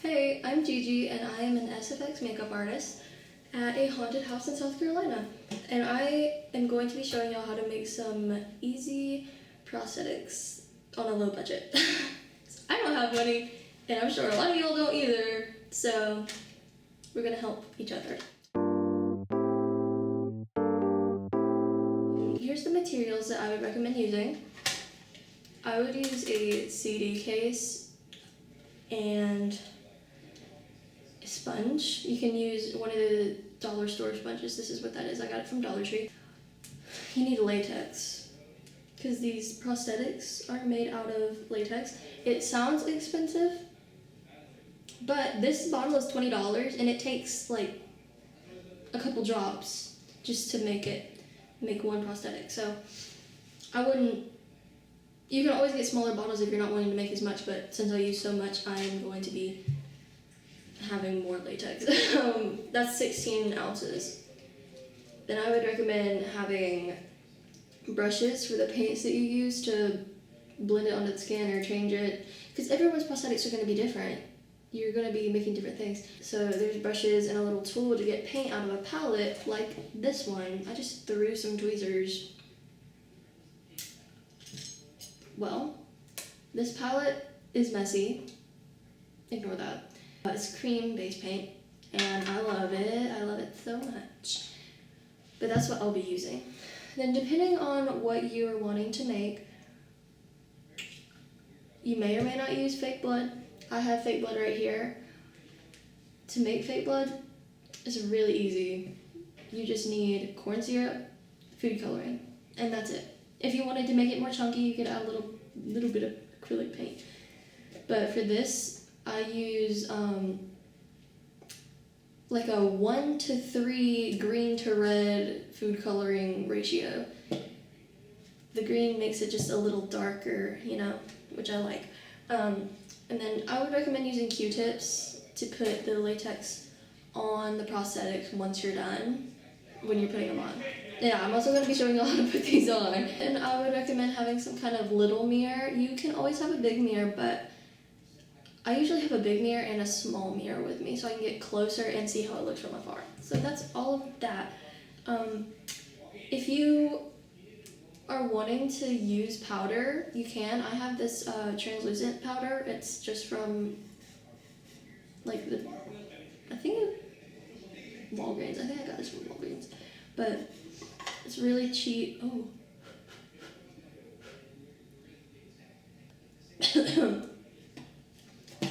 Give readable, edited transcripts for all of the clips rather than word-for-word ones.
Hey, I'm Gigi and I am an SFX makeup artist at a haunted house in South Carolina. And I am going to be showing y'all how to make some easy prosthetics on a low budget. I don't have money and I'm sure a lot of y'all don't either, so we're gonna help each other. Here's the materials that I would recommend using. I would use a CD case and a sponge. You can use one of the dollar store sponges. This is what that is. I got it from Dollar Tree. You need latex because these prosthetics are made out of latex. It sounds expensive, but this bottle is $20 and it takes like a couple drops just to make one prosthetic. So I wouldn't. You can always get smaller bottles if you're not wanting to make as much, but since I use so much, I'm going to be having more latex. That's 16 ounces. Then I would recommend having brushes for the paints that you use to blend it onto the skin or change it, because everyone's prosthetics are going to be different. You're going to be making different things. So there's brushes and a little tool to get paint out of a palette like this one. I just threw some tweezers. Well, this palette is messy. Ignore that. It's cream base paint and I love it. I love it so much. But that's what I'll be using. Then depending on what you're wanting to make, you may or may not use fake blood. I have fake blood right here. To make fake blood is really easy. You just need corn syrup, food coloring, and that's it. If you wanted to make it more chunky, you could add a little bit of acrylic paint. But for this, I use like a 1:3 green to red food coloring ratio. The green makes it just a little darker, you know, which I like. And then I would recommend using Q-tips to put the latex on the prosthetics once you're done, when you're putting them on. Yeah, I'm also going to be showing you how to put these on. And I would recommend having some kind of little mirror. You can always have a big mirror, but I usually have a big mirror and a small mirror with me so I can get closer and see how it looks from afar. So that's all of that. If you are wanting to use powder, you can. I have this translucent powder. It's just from like I think Walgreens. I think I got this from Walgreens. But it's really cheap. Oh.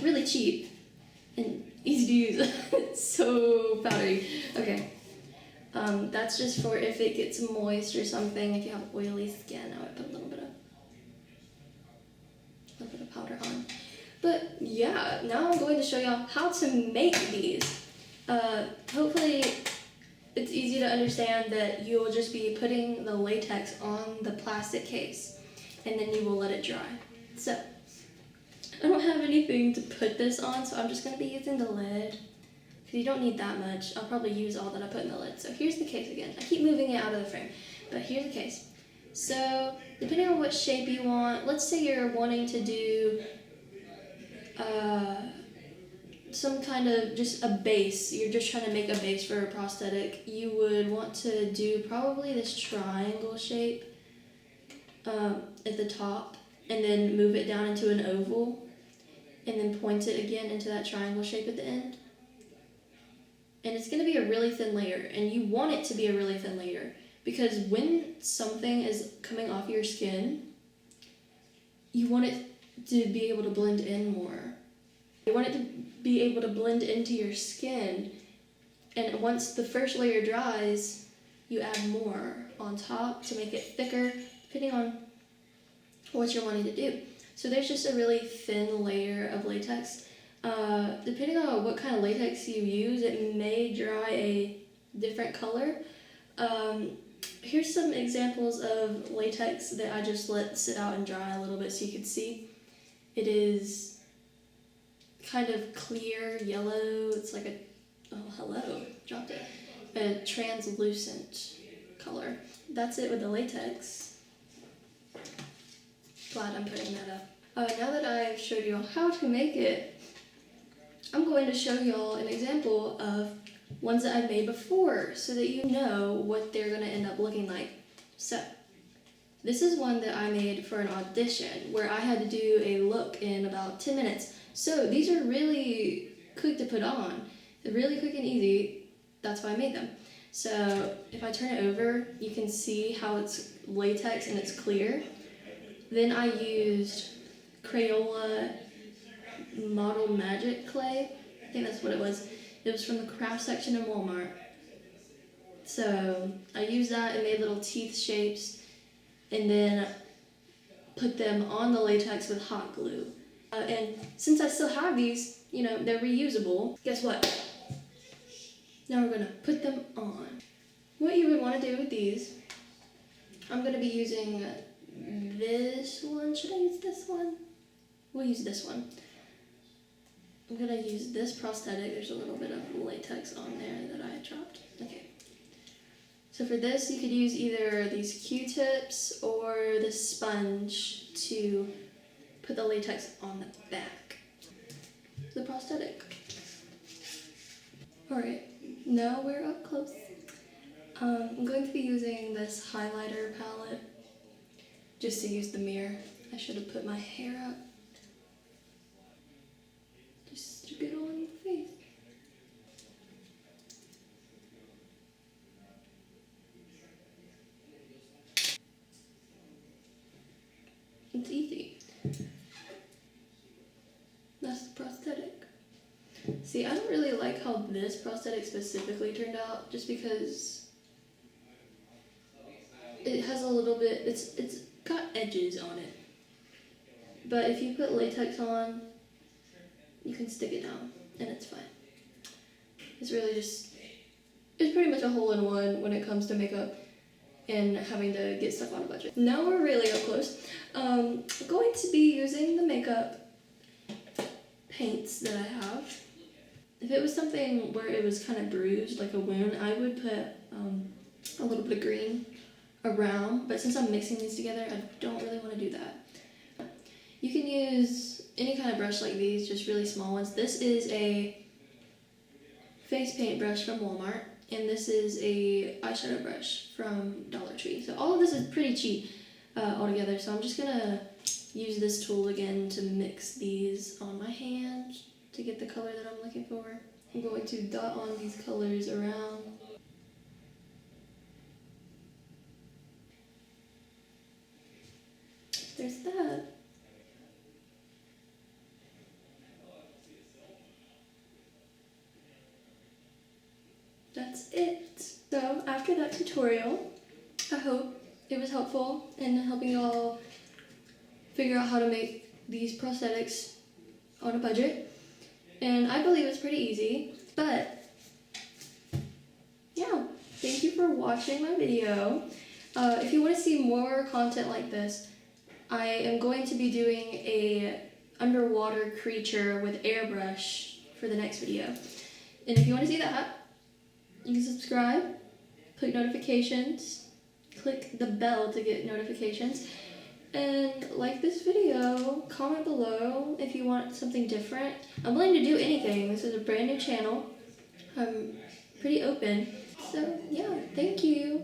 Really cheap and easy to use. It's so powdery. Okay. That's just for if it gets moist or something. If you have oily skin, I would put a little bit of powder on. But yeah, now I'm going to show y'all how to make these. Hopefully it's easy to understand that you will just be putting the latex on the plastic case and then you will let it dry. So I don't have anything to put this on, so I'm just going to be using the lid. Because you don't need that much. I'll probably use all that I put in the lid. So here's the case again. I keep moving it out of the frame, but here's the case. So depending on what shape you want, let's say you're wanting to do some kind of just a base. You're just trying to make a base for a prosthetic. You would want to do probably this triangle shape at the top and then move it down into an oval and then point it again into that triangle shape at the end. And it's going to be a really thin layer, and you want it to be a really thin layer because when something is coming off your skin, you want it to be able to blend in more. You want it to be able to blend into your skin, and once the first layer dries, you add more on top to make it thicker, depending on what you're wanting to do. So there's just a really thin layer of latex. Depending on what kind of latex you use, it may dry a different color. Here's some examples of latex that I just let sit out and dry a little bit so you can see. It is kind of clear yellow. It's like dropped it. A translucent color. That's it with the latex. Glad I'm putting that up. Now that I've showed you how to make it, I'm going to show y'all an example of ones that I've made before so that you know what they're going to end up looking like. So, this is one that I made for an audition where I had to do a look in about 10 minutes. So these are really quick to put on. They're really quick and easy. That's why I made them. So if I turn it over, you can see how it's latex and it's clear. Then I used Crayola Model Magic clay. I think that's what it was. It was from the craft section in Walmart. So I used that and made little teeth shapes and then put them on the latex with hot glue. And since I still have these, you know, they're reusable, guess what? Now we're gonna put them on. What you would wanna do with these, I'm gonna be using this one. Should I use this one? We'll use this one. I'm gonna use this prosthetic. There's a little bit of latex on there that I dropped. Okay. So for this, you could use either these Q-tips or the sponge to put the latex on the back. The prosthetic. Alright, now we're up close. I'm going to be using this highlighter palette just to use the mirror. I should have put my hair up. Just to get on your face. It's easy. That's the prosthetic. See, I don't really like how this prosthetic specifically turned out, just because it has a little bit, it's got edges on it. But if you put latex on, you can stick it down, and it's fine. It's really just, it's pretty much a hole-in-one when it comes to makeup and having to get stuff on a budget. Now we're really up close. I'm going to be using the makeup paints that I have. If it was something where it was kind of bruised, like a wound, I would put a little bit of green around, but since I'm mixing these together, I don't really want to do that. You can use any kind of brush like these, just really small ones. This is a face paint brush from Walmart, and this is a eyeshadow brush from Dollar Tree. So all of this is pretty cheap altogether, so I'm just gonna use this tool again to mix these on my hand to get the color that I'm looking for. I'm going to dot on these colors around. There's that. That's it. So after that tutorial, I hope it was helpful in helping y'all figure out how to make these prosthetics on a budget. And I believe it's pretty easy, but yeah, thank you for watching my video. If you want to see more content like this, I am going to be doing a underwater creature with airbrush for the next video. And if you want to see that, you can subscribe, click notifications, click the bell to get notifications, and like this video, comment below if you want something different. I'm willing to do anything. This is a brand new channel. I'm pretty open. So yeah, thank you.